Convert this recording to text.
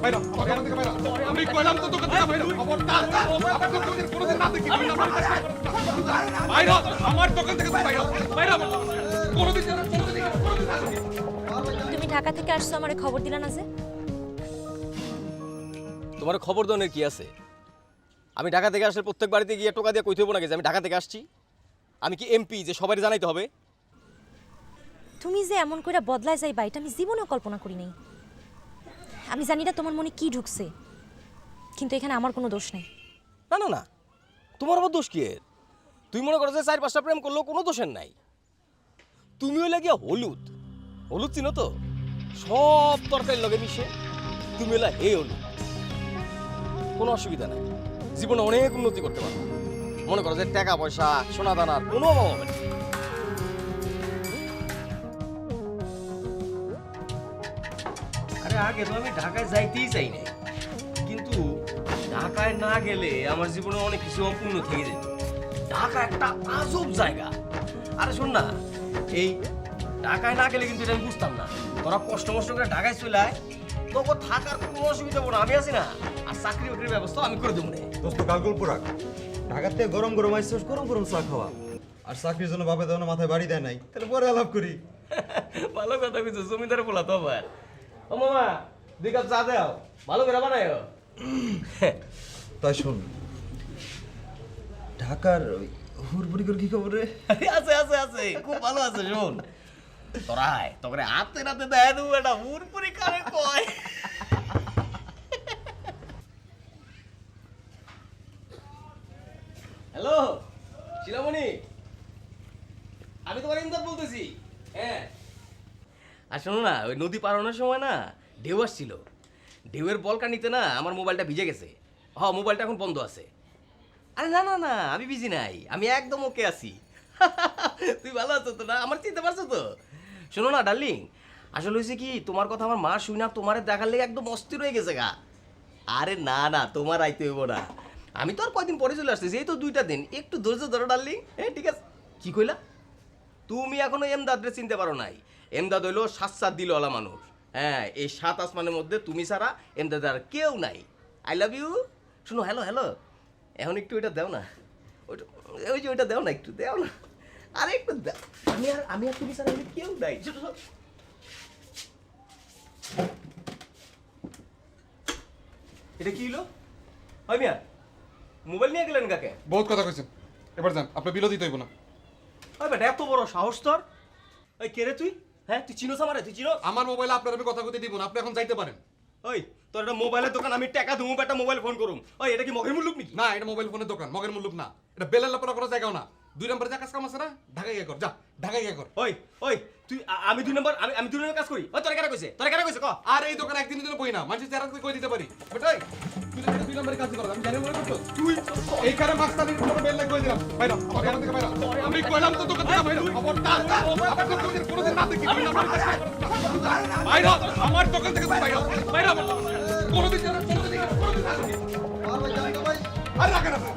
বাইরে আমার দোকান থেকে বাইরে আমি কইলাম তো দোকান থেকে বাইরে খবরদার আমার দোকান থেকে কোনোদিন না দেখি বাইরে আমার দোকান থেকে বাইরে বাইরে কোনোদিন না দেখি। তুমি ঢাকা থেকে আসছো, আমারে খবর দিলা না যে? তোমার খবর দেওয়ার কি আছে? আমি ঢাকা থেকে আসলে প্রত্যেক বাড়িতে গিয়ে টোকা দিয়ে কইতে হবো নাকি যে আমি ঢাকা থেকে আসছি? আমি কি এমপি যে সবাই জানাইতে হবে? তুমি যে এমন কইরা বদলায় যাইবা এটা আমি জীবনেও কল্পনা করি নাই। আমি জানি না তোমার মনে কি ঢুকছে, কিন্তু এখানে আমার কোনো দোষ নেই। না না না, তোমার আবার দোষ কি এর? তুই মনে করো যে 4-5টা প্রেম করলেও কোনো দোষের নাই। তুমি হইলে গিয়া হলুদ, হলুদ চিনো তো? সব তরকারির লগে মিশে তুমি হইলা হে হলুদ। কোনো অসুবিধা নাই, জীবনে অনেক উন্নতি করতে পারো। মনে করো যে টাকা পয়সা সোনা দানার কোনো অভাব হবে না। আরে আগে তো আমি ঢাকায় যাইতেই চাই নাই, কিন্তু ঢাকায় না গেলে আমার জীবনে অনেক কিছু অপূর্ণ থেকে যেত। ঢাকা একটা আজব জায়গা। আরে শোন না, এই ঢাকায় না গেলে কিন্তু এটা আমি বুঝতাম না। তোরা কষ্ট মষ্ট করে ঢাকায় চলে আয়, তখন থাকার কোনো অসুবিধা হবে না, আমি আছি না। আর চাকরি বাকরির ব্যবস্থা আমি করে দেবো না। দোস্ত কালকুল পুরাক ঢাকার থেকে গরম গরম আইসোস, গরম গরম চা খাওয়া। আর চাকরির জন্য বাপে দেওয়া মাথায় বাড়ি দেয় নাই, তাহলে পরে আলাপ করি। ভালো কথা কইছো, জমিদারে বলা তো আবার। ও মামা, 2 কাপ চা দাও, ভালো করে বানায়ো। তাই শোন, ঢাকার হুড়বুড়ি করে কি খবর রে? আছে আছে আছে, খুব ভালো আছে। শোন তোরাই তোকে হাতে নাতে দেয় দেবো এটা মুরপুরি কারে কয়। হ্যালো শিলামণি, আমি তোমার ইমদাদ বলতেছি। হ্যাঁ, আর শোনো না, ওই নদী পার হওয়ার সময় না ঢেউ আসছিল। ঢেউয়ের বলকা নিতে না আমার মোবাইলটা ভিজে গেছে। মোবাইলটা এখন বন্ধ আছে। আরে না না না, আমি বিজি নাই, আমি একদম ওকে আছি। তুই ভালো আছো তো? না আমার চিনতে পারছো তো? শোনো না ডার্লিং, আসলে হয়েছে কি, তোমার কথা আমার মা শুই না তোমার দেখার লেগে একদম অস্থির হয়ে গেছে গা। আরে না না, তোমার আইতে হইব না, আমি তো আর কয়দিন পরে চলে আসতেছি, এই তো 2টা দিন, একটু ধৈর্য ধরো ডার্লিং। হ্যাঁ ঠিক আছে। কি কইলা? তুমি এখনো এমদাদরে চিনতে পারো নাই। এমদাদ হইলো 7 দিলওয়ালা মানুষ। হ্যাঁ, এই 7 আসমানের মধ্যে তুমি ছাড়া এমদাদ আর কেউ নাই। I love you. শোনো, হ্যালো হ্যালো, এখন একটু ওইটা দাও না, ওইটা ওই যে ওইটা দাও না, একটু দাও না। আরে একটু দাও, আমি আর তুমি ছাড়া কেউ নাই। এটা কি হলো? হয় মিয়া, মোবাইল নিয়ে গেলেন কাকে? বহুত কথা কইছেন, এবার যান, আপনি বিল দিতে হইব না। ওই বেটা, এত বড় সাহস তোর? ওই কে রে তুই? হ্যাঁ, তুই চিনোস আমারে? তুই চিনো আমার মোবাইলে আপনার আমি কথা কইতে দিব না, আপনি এখন যাইতে পারেন। ওই তোর একটা মোবাইলের দোকান, আমি টাকা দেবো, একটা মোবাইল ফোন করুম। ওই এটা কি মগের মুল্লুক নাকি? না, এটা মোবাইল ফোনের দোকান, মগের মুল্লুক না। এটা বেলের লাপড়া করা জায়গাও না। 2 নম্বরে যা কাজ কাম আছে না, ঢাকায় গিয়ে কর, যা ঢাকায় গিয়ে কর। ওই ওই তুই আমি 2 নম্বর, আমি 2 নম্বর কাজ করি। ওই তোরা কেন কইছে? তোরা কেন কইছে ক? আর এই দোকানে একদিনের জন্য বই না, মানুষ চেহারা কই দিতে পারি বেটাই। তুই তো 2 নম্বরে কাজ কর, আমি জানি মনে করছো তুই এইখানে মাস্টারের কোনো বেল লাগ কই দিলাম। বাইরে আমার দোকান থেকে বাইরে আমি কইলাম তো দোকান থেকে বাইরে খবরদার আমার দোকান থেকে কোনোদিন না দেখি বাইরে আমার দোকান থেকে বাইরে বাইরে কোনোদিন না দেখি। আর রাখেন আপনি